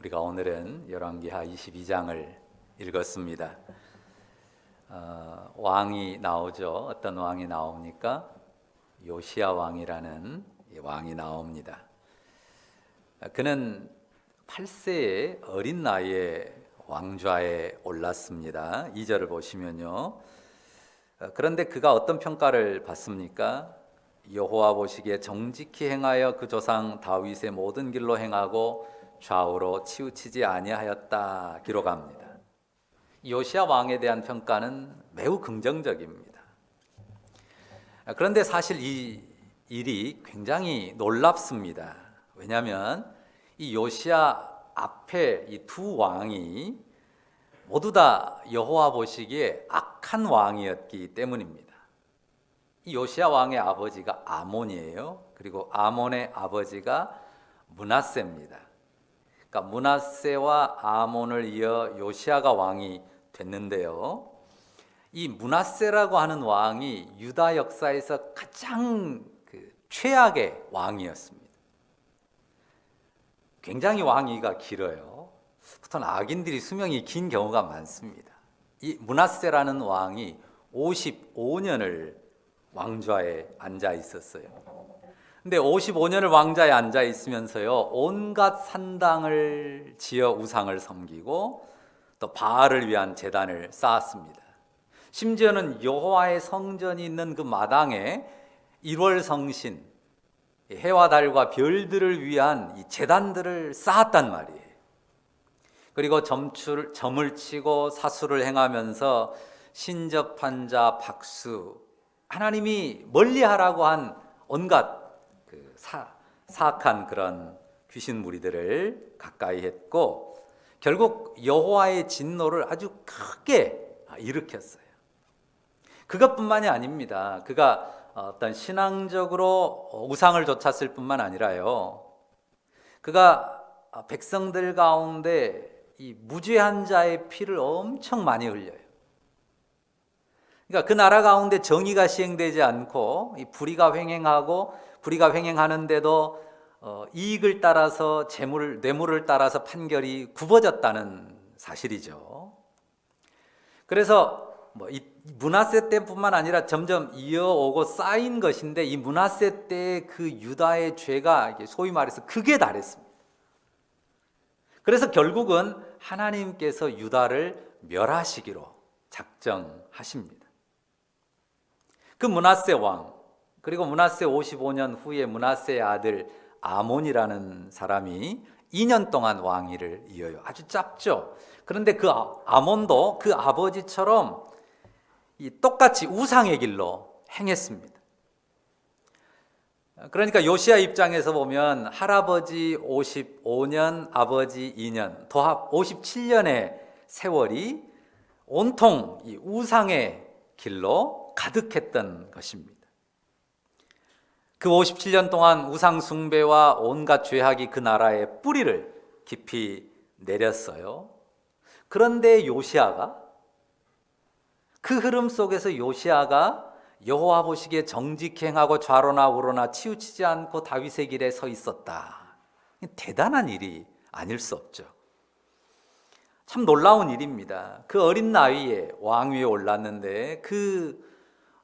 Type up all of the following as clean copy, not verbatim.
우리가 오늘은 열왕기하 22장을 읽었습니다. 왕이 나오죠. 어떤 왕이 나옵니까? 요시야 왕이라는 왕이 나옵니다. 그는 8세의 어린 나이에 왕좌에 올랐습니다. 2절을 보시면요. 그런데 그가 어떤 평가를 받습니까? 여호와 보시기에 정직히 행하여 그 조상 다윗의 모든 길로 행하고 좌우로 치우치지 아니하였다 기록합니다. 요시야 왕에 대한 평가는 매우 긍정적입니다. 그런데 사실 이 일이 굉장히 놀랍습니다. 왜냐하면 이 요시야 앞에 이 두 왕이 모두 다 여호와 보시기에 악한 왕이었기 때문입니다. 이 요시야 왕의 아버지가 아몬이에요. 그리고 아몬의 아버지가 므낫세입니다. 그러니까 므낫세와 아몬을 이어 요시야가 왕이 됐는데요. 이 므낫세라고 하는 왕이 유다 역사에서 가장 최악의 왕이었습니다. 굉장히 왕위가 길어요. 보통 악인들이 수명이 긴 경우가 많습니다. 이 므낫세라는 왕이 55년을 왕좌에 앉아 있었어요. 근데 55년을 왕좌에 앉아 있으면서요, 온갖 산당을 지어 우상을 섬기고 또 바알을 위한 제단을 쌓았습니다. 심지어는 여호와의 성전이 있는 그 마당에 1월 성신, 해와 달과 별들을 위한 이 제단들을 쌓았단 말이에요. 그리고 점을 치고 사수를 행하면서 신접한 자 박수, 하나님이 멀리하라고 한 온갖 사악한 그런 귀신 무리들을 가까이 했고, 결국 여호와의 진노를 아주 크게 일으켰어요. 그것뿐만이 아닙니다. 그가 어떤 신앙적으로 우상을 좇았을 뿐만 아니라요, 그가 백성들 가운데 이 무죄한 자의 피를 엄청 많이 흘려요. 그러니까 그 나라 가운데 정의가 시행되지 않고 이 불의가 횡행하는데도 이익을 따라서 뇌물을 따라서 판결이 굽어졌다는 사실이죠. 그래서 이 므낫세 때뿐만 아니라 점점 이어오고 쌓인 것인데, 이 므낫세 때의 그 유다의 죄가 소위 말해서 극에 달했습니다. 그래서 결국은 하나님께서 유다를 멸하시기로 작정하십니다. 그 므낫세 왕, 그리고 므낫세 55년 후에 므낫세의 아들 아몬이라는 사람이 2년 동안 왕위를 이어요. 아주 짧죠. 그런데 그 아몬도 그 아버지처럼 똑같이 우상의 길로 행했습니다. 그러니까 요시야 입장에서 보면 할아버지 55년, 아버지 2년, 도합 57년의 세월이 온통 이 우상의 길로 가득했던 것입니다. 그 57년 동안 우상 숭배와 온갖 죄악이 그 나라의 뿌리를 깊이 내렸어요. 그런데 요시야가, 그 흐름 속에서 요시야가 여호와 보시기에 정직히 행하고 좌로나 우로나 치우치지 않고 다윗의 길에 서 있었다. 대단한 일이 아닐 수 없죠. 참 놀라운 일입니다. 그 어린 나이에 왕위에 올랐는데 그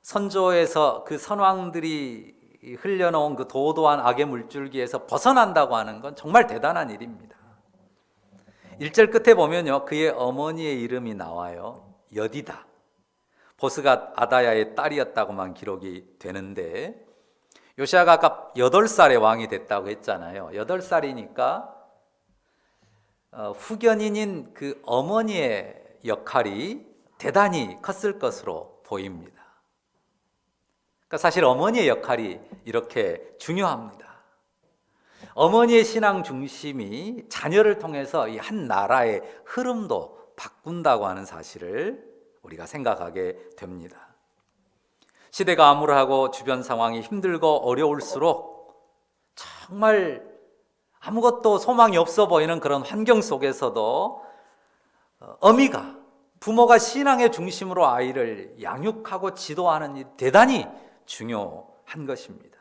선조에서 그 선왕들이 흘려놓은 그 도도한 악의 물줄기에서 벗어난다고 하는 건 정말 대단한 일입니다. 1절 끝에 보면요, 그의 어머니의 이름이 나와요. 여디다. 보스가 아다야의 딸이었다고만 기록이 되는데, 요시야가 아까 8살에 왕이 됐다고 했잖아요. 8살이니까 후견인인 그 어머니의 역할이 대단히 컸을 것으로 보입니다. 그러니까 사실 어머니의 역할이 이렇게 중요합니다. 어머니의 신앙 중심이 자녀를 통해서 이 한 나라의 흐름도 바꾼다고 하는 사실을 우리가 생각하게 됩니다. 시대가 암울하고 주변 상황이 힘들고 어려울수록 정말 아무것도 소망이 없어 보이는 그런 환경 속에서도 부모가 신앙의 중심으로 아이를 양육하고 지도하는 일이 대단히 중요한 것입니다.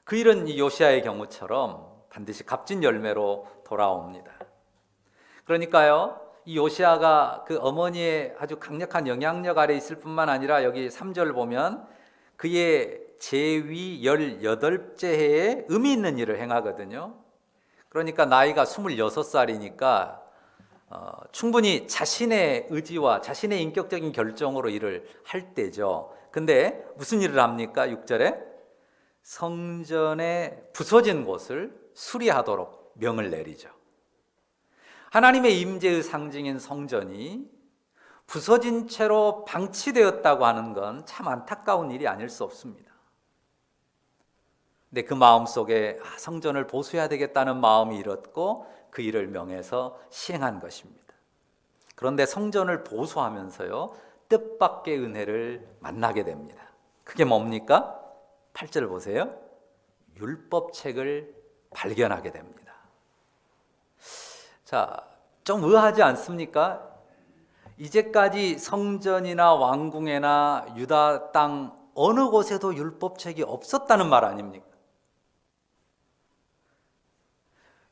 그 일은 이 요시야의 경우처럼 반드시 값진 열매로 돌아옵니다. 그러니까요, 이 요시아가 그 어머니의 아주 강력한 영향력 아래 있을 뿐만 아니라 여기 3절 보면 그의 제위 18째 해에 의미 있는 일을 행하거든요. 그러니까 나이가 26살이니까 충분히 자신의 의지와 자신의 인격적인 결정으로 일을 할 때죠. 근데 무슨 일을 합니까? 6절에 성전의 부서진 곳을 수리하도록 명을 내리죠. 하나님의 임재의 상징인 성전이 부서진 채로 방치되었다고 하는 건 참 안타까운 일이 아닐 수 없습니다. 근데 그 마음속에 성전을 보수해야 되겠다는 마음이 일었고 그 일을 명해서 시행한 것입니다. 그런데 성전을 보수하면서요, 뜻밖의 은혜를 만나게 됩니다. 그게 뭡니까? 8절 보세요. 율법책을 발견하게 됩니다. 자, 좀 의아하지 않습니까? 이제까지 성전이나 왕궁이나 유다 땅 어느 곳에도 율법책이 없었다는 말 아닙니까?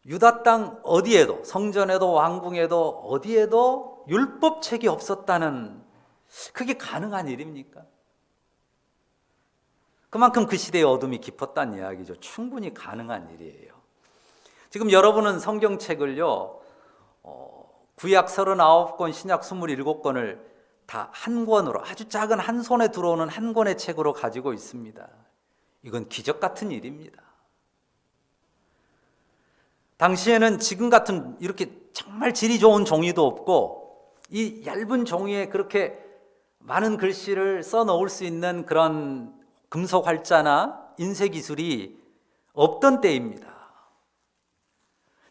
유다 땅 어디에도, 성전에도 왕궁에도 어디에도 율법책이 없었다는, 그게 가능한 일입니까? 그만큼 그 시대의 어둠이 깊었다는 이야기죠. 충분히 가능한 일이에요. 지금 여러분은 성경책을요, 구약 39권, 신약 27권을 다 한 권으로, 아주 작은 한 손에 들어오는 한 권의 책으로 가지고 있습니다. 이건 기적 같은 일입니다. 당시에는 지금 같은 이렇게 정말 질이 좋은 종이도 없고 이 얇은 종이에 그렇게 많은 글씨를 써 넣을 수 있는 그런 금속 활자나 인쇄 기술이 없던 때입니다.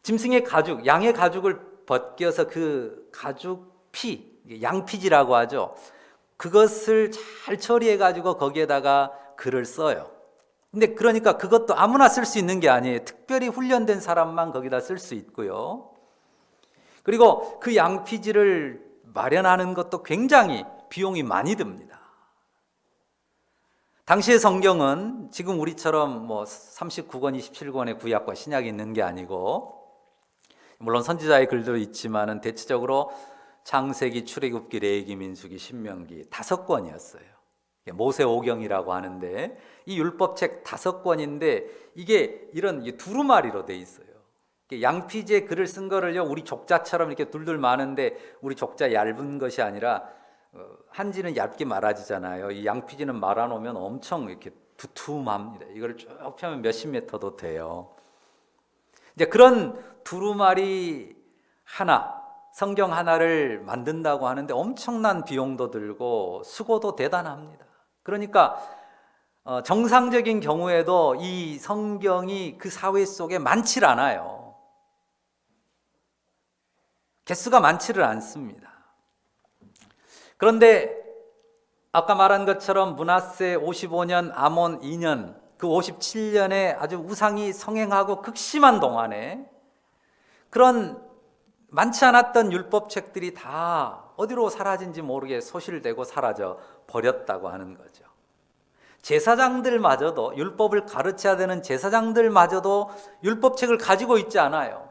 짐승의 가죽, 양의 가죽을 벗겨서 그 가죽 피, 양피지라고 하죠. 그것을 잘 처리해 가지고 거기에다가 글을 써요. 근데 그러니까 그것도 아무나 쓸 수 있는 게 아니에요. 특별히 훈련된 사람만 거기다 쓸 수 있고요. 그리고 그 양피지를 마련하는 것도 굉장히 비용이 많이 듭니다. 당시의 성경은 지금 우리처럼 39권, 27권의 구약과 신약이 있는 게 아니고, 물론 선지자의 글도 있지만은 대체적으로 창세기, 출애굽기, 레위기, 민수기, 신명기 5권이었어요. 모세오경이라고 하는데 이 율법책 5권인데 이게 이런 두루마리로 돼 있어요. 양피지에 글을 쓴 거를요, 우리 족자처럼 이렇게 둘둘 마는데 우리 족자 얇은 것이 아니라 한지는 얇게 말아지잖아요. 이 양피지는 말아놓으면 엄청 이렇게 두툼합니다. 이걸 쭉 펴면 몇십 미터도 돼요. 이제 그런 두루마리 하나, 성경 하나를 만든다고 하는데 엄청난 비용도 들고 수고도 대단합니다. 그러니까 정상적인 경우에도 이 성경이 그 사회 속에 많지를 않아요. 개수가 많지를 않습니다. 그런데 아까 말한 것처럼 므낫세 55년, 아몬 2년, 그 57년에 아주 우상이 성행하고 극심한 동안에 그런 많지 않았던 율법책들이 다 어디로 사라진지 모르게 소실되고 사라져 버렸다고 하는 거죠. 제사장들마저도, 율법을 가르쳐야 되는 제사장들마저도 율법책을 가지고 있지 않아요.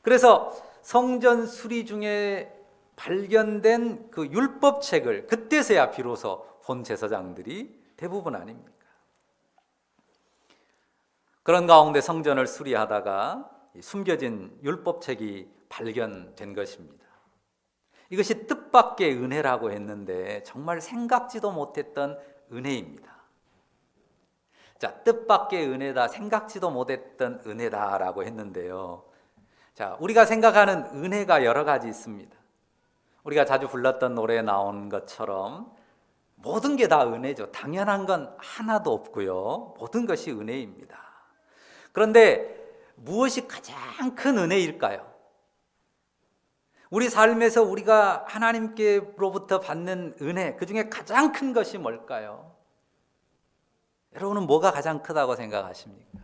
그래서 성전 수리 중에 발견된 그 율법책을 그때서야 비로소 본 제사장들이 대부분 아닙니까? 그런 가운데 성전을 수리하다가 숨겨진 율법책이 발견된 것입니다. 이것이 뜻밖의 은혜라고 했는데 정말 생각지도 못했던 은혜입니다. 자, 뜻밖의 은혜다, 생각지도 못했던 은혜다라고 했는데요. 자, 우리가 생각하는 은혜가 여러 가지 있습니다. 우리가 자주 불렀던 노래에 나온 것처럼 모든 게 다 은혜죠. 당연한 건 하나도 없고요. 모든 것이 은혜입니다. 그런데 무엇이 가장 큰 은혜일까요? 우리 삶에서 우리가 하나님께로부터 받는 은혜, 그 중에 가장 큰 것이 뭘까요? 여러분은 뭐가 가장 크다고 생각하십니까?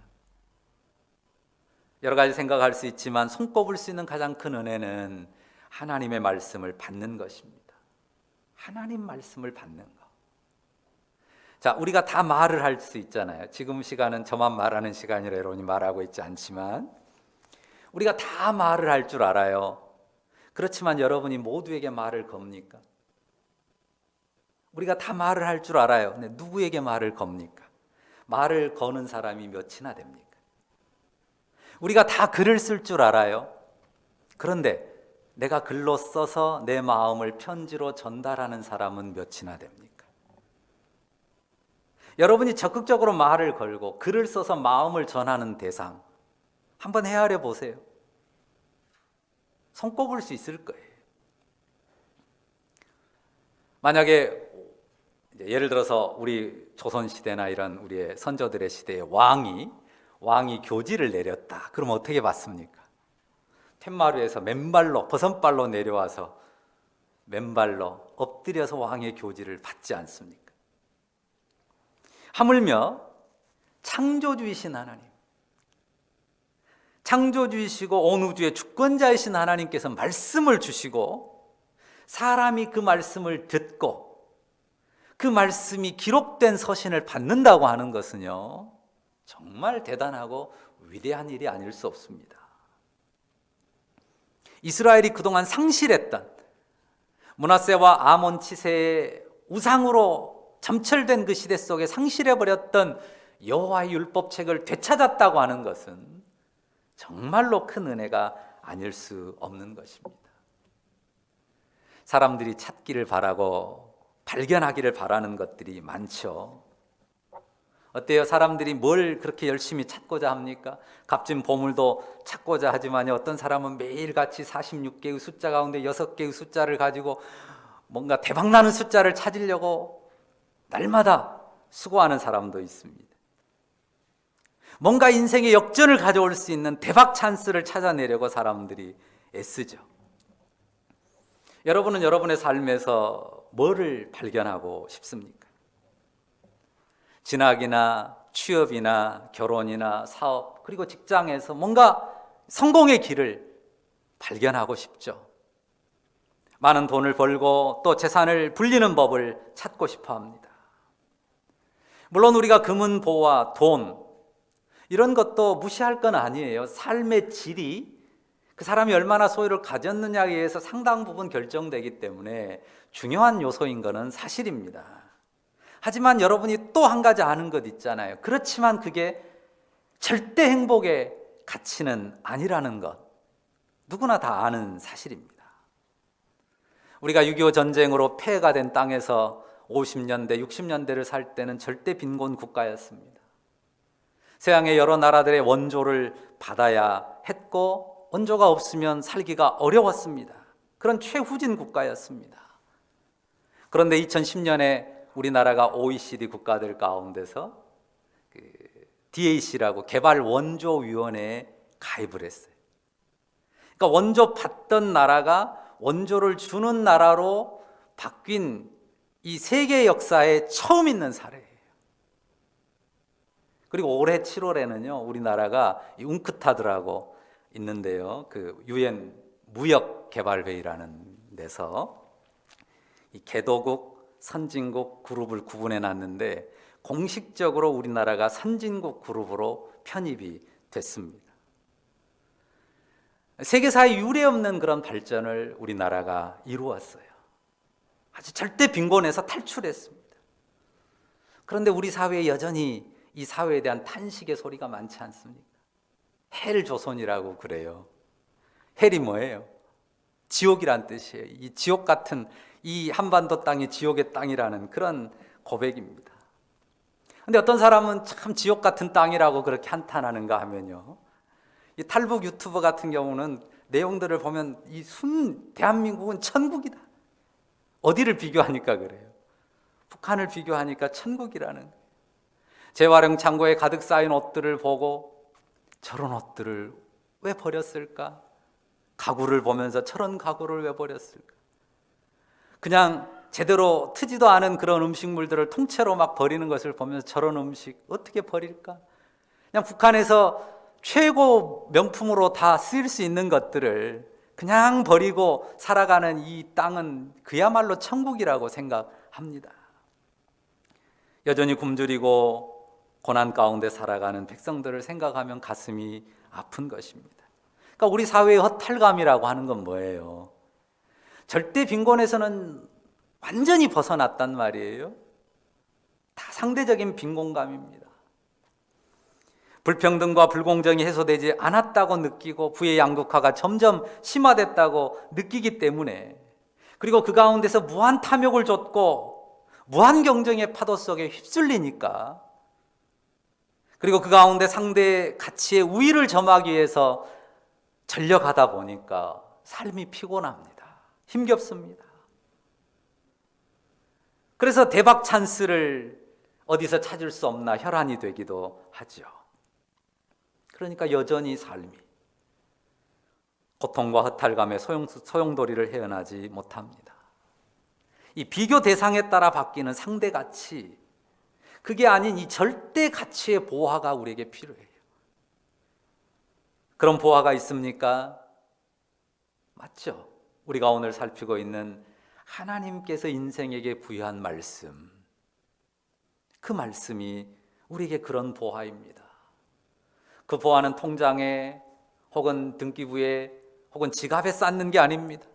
여러 가지 생각할 수 있지만 손꼽을 수 있는 가장 큰 은혜는 하나님의 말씀을 받는 것입니다. 하나님 말씀을 받는 것. 자, 우리가 다 말을 할 수 있잖아요. 지금 시간은 저만 말하는 시간이라 여러분이 말하고 있지 않지만 우리가 다 말을 할 줄 알아요. 그렇지만 여러분이 모두에게 말을 겁니까? 우리가 다 말을 할 줄 알아요. 근데 누구에게 말을 겁니까? 말을 거는 사람이 몇이나 됩니까? 우리가 다 글을 쓸 줄 알아요. 그런데 내가 글로 써서 내 마음을 편지로 전달하는 사람은 몇이나 됩니까? 여러분이 적극적으로 말을 걸고 글을 써서 마음을 전하는 대상 한번 헤아려 보세요. 손꼽을 수 있을 거예요. 만약에 예를 들어서 우리 조선시대나 이런 우리의 선조들의 시대에 왕이 교지를 내렸다. 그럼 어떻게 받습니까? 텐마루에서 맨발로 버선발로 내려와서 맨발로 엎드려서 왕의 교지를 받지 않습니까? 하물며 창조주이신 하나님, 창조주이시고 온 우주의 주권자이신 하나님께서 말씀을 주시고 사람이 그 말씀을 듣고 그 말씀이 기록된 서신을 받는다고 하는 것은요, 정말 대단하고 위대한 일이 아닐 수 없습니다. 이스라엘이 그동안 상실했던 므낫세와 아몬 치세의 우상으로 점철된 그 시대 속에 상실해버렸던 여호와의 율법책을 되찾았다고 하는 것은 정말로 큰 은혜가 아닐 수 없는 것입니다. 사람들이 찾기를 바라고 발견하기를 바라는 것들이 많죠. 어때요? 사람들이 뭘 그렇게 열심히 찾고자 합니까? 값진 보물도 찾고자 하지만 어떤 사람은 매일같이 46개의 숫자 가운데 6개의 숫자를 가지고 뭔가 대박나는 숫자를 찾으려고 날마다 수고하는 사람도 있습니다. 뭔가 인생의 역전을 가져올 수 있는 대박 찬스를 찾아내려고 사람들이 애쓰죠. 여러분은 여러분의 삶에서 뭐를 발견하고 싶습니까? 진학이나 취업이나 결혼이나 사업 그리고 직장에서 뭔가 성공의 길을 발견하고 싶죠. 많은 돈을 벌고 또 재산을 불리는 법을 찾고 싶어 합니다. 물론 우리가 금은보화, 돈 이런 것도 무시할 건 아니에요. 삶의 질이 그 사람이 얼마나 소유를 가졌느냐에 의해서 상당 부분 결정되기 때문에 중요한 요소인 것은 사실입니다. 하지만 여러분이 또 한 가지 아는 것 있잖아요. 그렇지만 그게 절대 행복의 가치는 아니라는 것 누구나 다 아는 사실입니다. 우리가 6.25 전쟁으로 폐해가 된 땅에서 50년대, 60년대를 살 때는 절대 빈곤 국가였습니다. 서양의 여러 나라들의 원조를 받아야 했고 원조가 없으면 살기가 어려웠습니다. 그런 최후진 국가였습니다. 그런데 2010년에 우리나라가 OECD 국가들 가운데서 DAC라고 개발원조위원회에 가입을 했어요. 그러니까 원조 받던 나라가 원조를 주는 나라로 바뀐 이 세계 역사에 처음 있는 사례예요. 그리고 올해 7월에는요, 우리나라가 이 웅크타드라고 있는데요, 그 UN 무역개발회의라는 데서 이 개도국, 선진국 그룹을 구분해 놨는데 공식적으로 우리나라가 선진국 그룹으로 편입이 됐습니다. 세계사에 유례없는 그런 발전을 우리나라가 이루었어요. 아주 절대 빈곤에서 탈출했습니다. 그런데 우리 사회에 여전히 이 사회에 대한 탄식의 소리가 많지 않습니까? 헬 조선이라고 그래요. 헬이 뭐예요? 지옥이란 뜻이에요. 이 지옥 같은 이 한반도 땅이 지옥의 땅이라는 그런 고백입니다. 근데 어떤 사람은 참 지옥 같은 땅이라고 그렇게 한탄하는가 하면요, 이 탈북 유튜버 같은 경우는 내용들을 보면 대한민국은 천국이다. 어디를 비교하니까 그래요? 북한을 비교하니까 천국이라는 거예요. 재활용 창고에 가득 쌓인 옷들을 보고 저런 옷들을 왜 버렸을까? 가구를 보면서 저런 가구를 왜 버렸을까? 그냥 제대로 트지도 않은 그런 음식물들을 통째로 막 버리는 것을 보면서 저런 음식 어떻게 버릴까? 그냥 북한에서 최고 명품으로 다 쓰일 수 있는 것들을 그냥 버리고 살아가는 이 땅은 그야말로 천국이라고 생각합니다. 여전히 굶주리고 고난 가운데 살아가는 백성들을 생각하면 가슴이 아픈 것입니다. 그러니까 우리 사회의 허탈감이라고 하는 건 뭐예요? 절대 빈곤에서는 완전히 벗어났단 말이에요. 다 상대적인 빈곤감입니다. 불평등과 불공정이 해소되지 않았다고 느끼고 부의 양극화가 점점 심화됐다고 느끼기 때문에, 그리고 그 가운데서 무한 탐욕을 줬고 무한 경쟁의 파도 속에 휩쓸리니까, 그리고 그 가운데 상대의 가치의 우위를 점하기 위해서 전력하다 보니까 삶이 피곤합니다. 힘겹습니다. 그래서 대박 찬스를 어디서 찾을 수 없나 혈안이 되기도 하죠. 그러니까 여전히 삶이 고통과 허탈감에 소용돌이를 헤어나지 못합니다. 이 비교 대상에 따라 바뀌는 상대 가치, 그게 아닌 이 절대 가치의 보화가 우리에게 필요해요. 그런 보화가 있습니까? 맞죠? 우리가 오늘 살피고 있는 하나님께서 인생에게 부여한 말씀, 그 말씀이 우리에게 그런 보화입니다. 그 보화는 통장에 혹은 등기부에 혹은 지갑에 쌓는 게 아닙니다.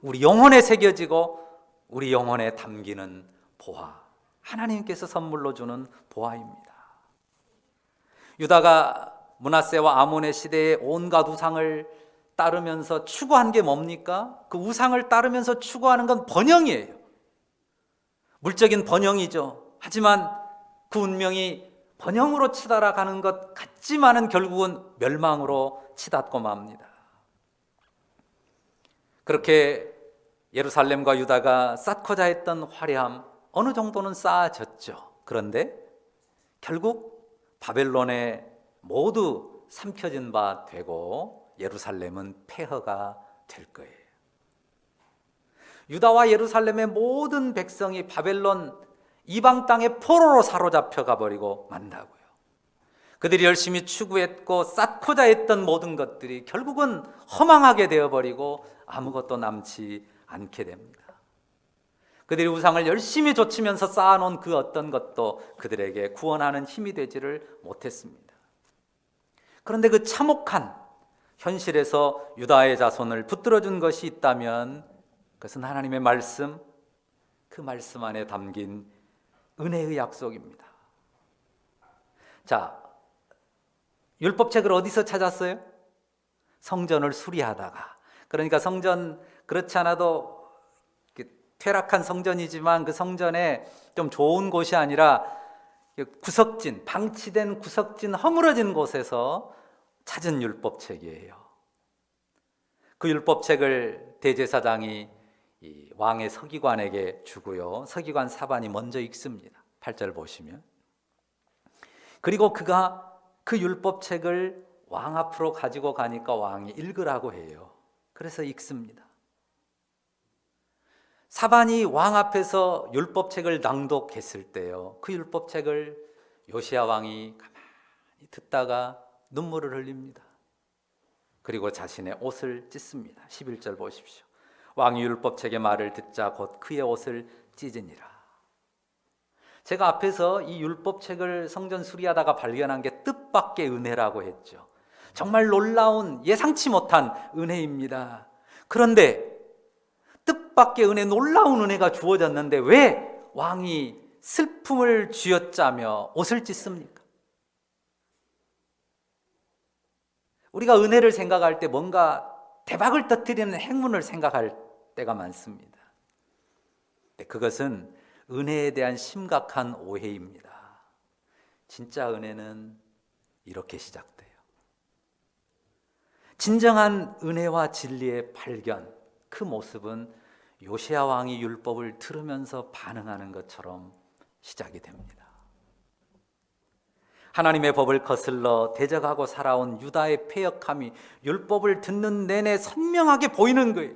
우리 영혼에 새겨지고 우리 영혼에 담기는 보화, 하나님께서 선물로 주는 보화입니다. 유다가 므낫세와 아몬의 시대의 온갖 우상을 따르면서 추구한 게 뭡니까? 그 우상을 따르면서 추구하는 건 번영이에요. 물적인 번영이죠. 하지만 그 운명이 번영으로 치달아가는 것 같지만은 결국은 멸망으로 치닫고 맙니다. 그렇게 예루살렘과 유다가 쌓고자 했던 화려함 어느 정도는 쌓아졌죠. 그런데 결국 바벨론에 모두 삼켜진 바 되고 예루살렘은 폐허가 될 거예요. 유다와 예루살렘의 모든 백성이 바벨론 이방 땅의 포로로 사로잡혀 가버리고 만다고요. 그들이 열심히 추구했고 쌓고자 했던 모든 것들이 결국은 허망하게 되어버리고 아무것도 남지 않게 됩니다. 그들이 우상을 열심히 좇으면서 쌓아놓은 그 어떤 것도 그들에게 구원하는 힘이 되지를 못했습니다. 그런데 그 참혹한 현실에서 유다의 자손을 붙들어준 것이 있다면 그것은 하나님의 말씀, 그 말씀 안에 담긴 은혜의 약속입니다. 자, 율법책을 어디서 찾았어요? 성전을 수리하다가. 그러니까 성전, 그렇지 않아도 퇴락한 성전이지만 그 성전에 좀 좋은 곳이 아니라 구석진, 방치된 구석진 허물어진 곳에서 찾은 율법책이에요. 그 율법책을 대제사장이 이 왕의 서기관에게 주고요, 서기관 사반이 먼저 읽습니다. 8절 보시면, 그리고 그가 그 율법책을 왕 앞으로 가지고 가니까 왕이 읽으라고 해요. 그래서 읽습니다. 사반이 왕 앞에서 율법책을 낭독했을 때요, 그 율법책을 요시야 왕이 가만히 듣다가 눈물을 흘립니다. 그리고 자신의 옷을 찢습니다. 11절 보십시오. 왕이 율법책의 말을 듣자 곧 그의 옷을 찢으니라. 제가 앞에서 이 율법책을 성전 수리하다가 발견한 게 뜻밖의 은혜라고 했죠. 정말 놀라운 예상치 못한 은혜입니다. 그런데 뜻밖의 은혜, 놀라운 은혜가 주어졌는데 왜 왕이 슬픔을 쥐어짜며 옷을 찢습니까? 우리가 은혜를 생각할 때 뭔가 대박을 터뜨리는 행운을 생각할 때가 많습니다. 그것은 은혜에 대한 심각한 오해입니다. 진짜 은혜는 이렇게 시작돼요. 진정한 은혜와 진리의 발견, 그 모습은 요시야 왕이 율법을 들으면서 반응하는 것처럼 시작이 됩니다. 하나님의 법을 거슬러 대적하고 살아온 유다의 패역함이 율법을 듣는 내내 선명하게 보이는 거예요.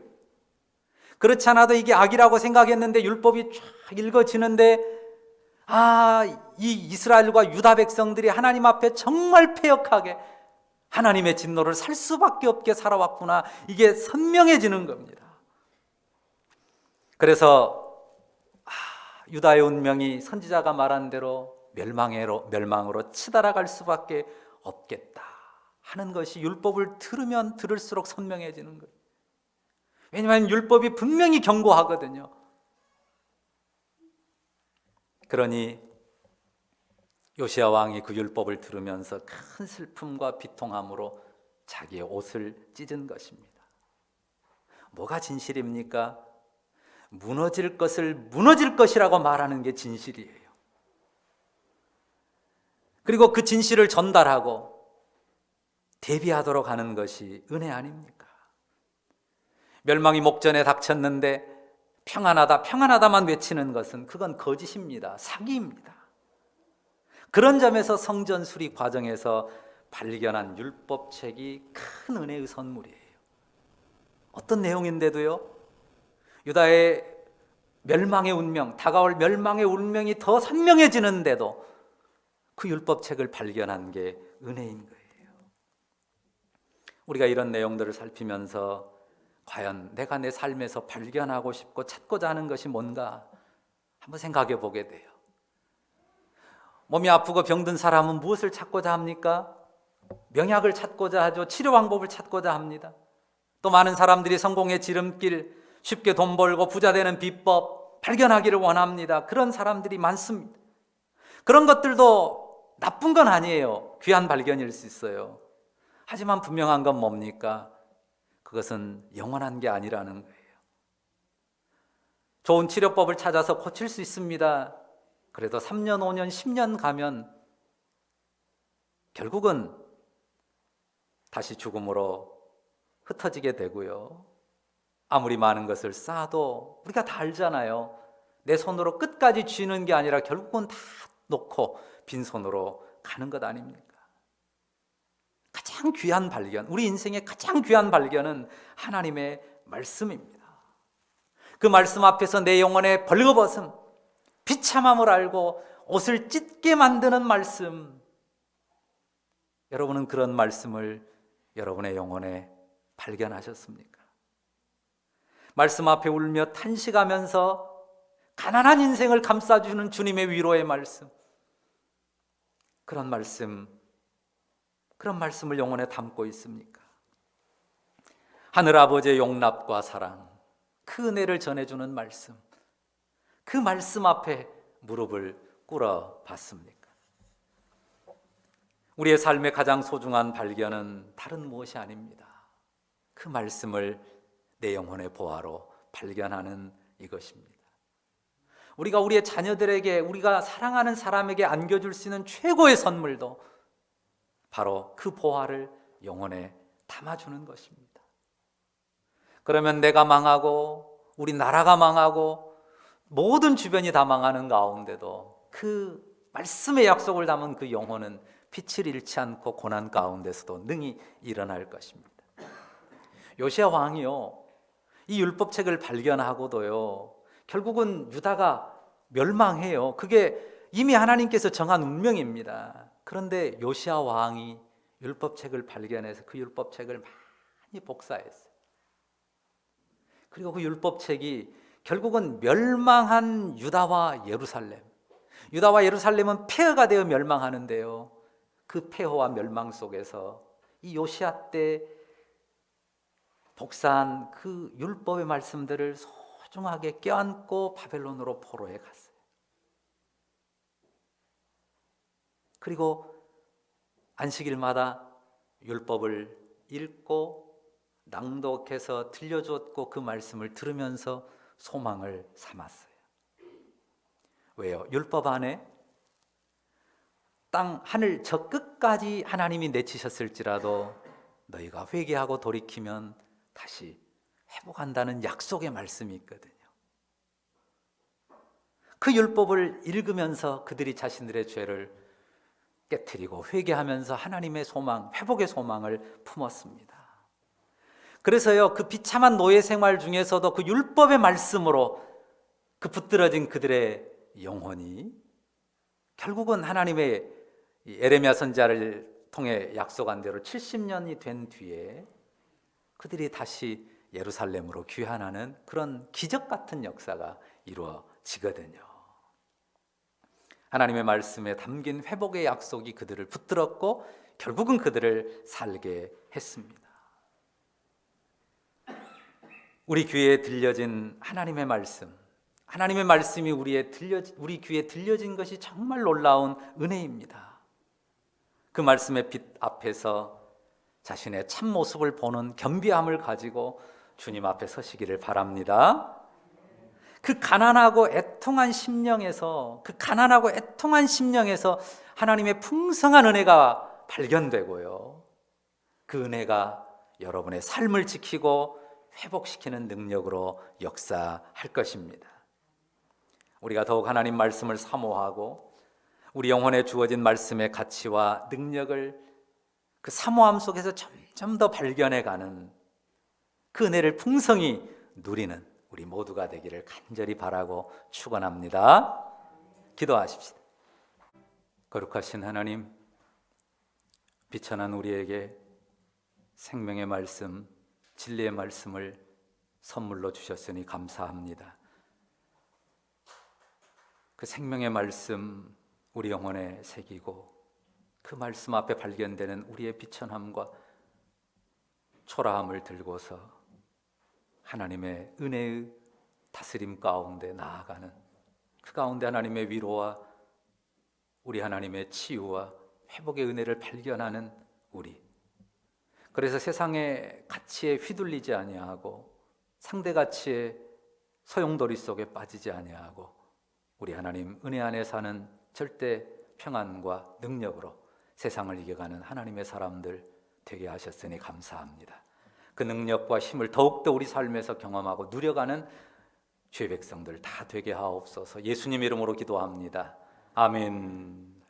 그렇지 않아도 이게 악이라고 생각했는데 율법이 쫙 읽어지는데, 이 이스라엘과 유다 백성들이 하나님 앞에 정말 패역하게 하나님의 진노를 살 수밖에 없게 살아왔구나, 이게 선명해지는 겁니다. 그래서 유다의 운명이 선지자가 말한 대로 멸망으로 치달아갈 수밖에 없겠다 하는 것이 율법을 들으면 들을수록 선명해지는 거예요. 왜냐하면 율법이 분명히 경고하거든요. 그러니 요시야 왕이 그 율법을 들으면서 큰 슬픔과 비통함으로 자기의 옷을 찢은 것입니다. 뭐가 진실입니까? 무너질 것을 무너질 것이라고 말하는 게 진실이에요. 그리고 그 진실을 전달하고 대비하도록 하는 것이 은혜 아닙니까? 멸망이 목전에 닥쳤는데 평안하다, 평안하다만 외치는 것은 그건 거짓입니다. 사기입니다. 그런 점에서 성전 수리 과정에서 발견한 율법책이 큰 은혜의 선물이에요. 어떤 내용인데도요, 유다의 멸망의 운명, 다가올 멸망의 운명이 더 선명해지는데도 그 율법책을 발견한 게 은혜인 거예요. 우리가 이런 내용들을 살피면서 과연 내가 내 삶에서 발견하고 싶고 찾고자 하는 것이 뭔가 한번 생각해 보게 돼요. 몸이 아프고 병든 사람은 무엇을 찾고자 합니까? 명약을 찾고자 하죠. 치료 방법을 찾고자 합니다. 또 많은 사람들이 성공의 지름길, 쉽게 돈 벌고 부자 되는 비법 발견하기를 원합니다. 그런 사람들이 많습니다. 그런 것들도 나쁜 건 아니에요. 귀한 발견일 수 있어요. 하지만 분명한 건 뭡니까? 그것은 영원한 게 아니라는 거예요. 좋은 치료법을 찾아서 고칠 수 있습니다. 그래도 3년, 5년, 10년 가면 결국은 다시 죽음으로 흩어지게 되고요. 아무리 많은 것을 쌓아도 우리가 다 알잖아요. 내 손으로 끝까지 쥐는 게 아니라 결국은 다 놓고 빈손으로 가는 것 아닙니까? 가장 귀한 발견, 우리 인생의 가장 귀한 발견은 하나님의 말씀입니다. 그 말씀 앞에서 내 영혼의 벌거벗음, 비참함을 알고 옷을 찢게 만드는 말씀. 여러분은 그런 말씀을 여러분의 영혼에 발견하셨습니까? 말씀 앞에 울며 탄식하면서 가난한 인생을 감싸주는 주님의 위로의 말씀, 그런 말씀을 영혼에 담고 있습니까? 하늘아버지의 용납과 사랑, 그 은혜를 전해주는 말씀, 그 말씀 앞에 무릎을 꿇어 봤습니까? 우리의 삶의 가장 소중한 발견은 다른 무엇이 아닙니다. 그 말씀을 내 영혼의 보화로 발견하는 이것입니다. 우리가 우리의 자녀들에게, 우리가 사랑하는 사람에게 안겨줄 수 있는 최고의 선물도 바로 그 보화를 영혼에 담아주는 것입니다. 그러면 내가 망하고 우리 나라가 망하고 모든 주변이 다 망하는 가운데도 그 말씀의 약속을 담은 그 영혼은 빛을 잃지 않고 고난 가운데서도 능히 일어날 것입니다. 요시야 왕이요, 이 율법책을 발견하고도요, 결국은 유다가 멸망해요. 그게 이미 하나님께서 정한 운명입니다. 그런데 요시야 왕이 율법책을 발견해서 그 율법책을 많이 복사했어요. 그리고 그 율법책이 결국은 멸망한 유다와 예루살렘은 폐허가 되어 멸망하는데요, 그 폐허와 멸망 속에서 이 요시야 때 복사한 그 율법의 말씀들을 소중하게 껴안고 바벨론으로 포로해 갔어요. 그리고 안식일마다 율법을 읽고 낭독해서 들려줬고 그 말씀을 들으면서 소망을 삼았어요. 왜요? 율법 안에 땅 하늘 저 끝까지 하나님이 내치셨을지라도 너희가 회개하고 돌이키면 다시 회복한다는 약속의 말씀이 있거든요. 그 율법을 읽으면서 그들이 자신들의 죄를 깨트리고 회개하면서 하나님의 소망, 회복의 소망을 품었습니다. 그래서요, 그 비참한 노예 생활 중에서도 그 율법의 말씀으로 그 붙들어진 그들의 영혼이 결국은 하나님의 에레미야 선지자를 통해 약속한 대로 70년이 된 뒤에 그들이 다시 예루살렘으로 귀환하는 그런 기적 같은 역사가 이루어지거든요. 하나님의 말씀에 담긴 회복의 약속이 그들을 붙들었고 결국은 그들을 살게 했습니다. 우리 귀에 들려진 하나님의 말씀, 하나님의 말씀이 우리 귀에 들려진 것이 정말 놀라운 은혜입니다. 그 말씀의 빛 앞에서 자신의 참모습을 보는 겸비함을 가지고 주님 앞에 서시기를 바랍니다. 그 가난하고 애통한 심령에서 하나님의 풍성한 은혜가 발견되고요, 그 은혜가 여러분의 삶을 지키고 회복시키는 능력으로 역사할 것입니다. 우리가 더욱 하나님 말씀을 사모하고 우리 영혼에 주어진 말씀의 가치와 능력을 그 사모함 속에서 점점 더 발견해가는 그 은혜를 풍성히 누리는 우리 모두가 되기를 간절히 바라고 축원합니다. 기도하십시다. 거룩하신 하나님, 비천한 우리에게 생명의 말씀, 진리의 말씀을 선물로 주셨으니 감사합니다. 그 생명의 말씀 우리 영혼에 새기고 그 말씀 앞에 발견되는 우리의 비천함과 초라함을 들고서 하나님의 은혜의 다스림 가운데 나아가는, 그 가운데 하나님의 위로와 우리 하나님의 치유와 회복의 은혜를 발견하는 우리, 그래서 세상의 가치에 휘둘리지 아니하고 상대 가치의 소용돌이 속에 빠지지 아니하고 우리 하나님 은혜 안에 사는 절대 평안과 능력으로 세상을 이겨가는 하나님의 사람들 되게 하셨으니 감사합니다. 그 능력과 힘을 더욱더 우리 삶에서 경험하고 누려가는 주의 백성들 다 되게 하옵소서. 예수님 이름으로 기도합니다. 아멘.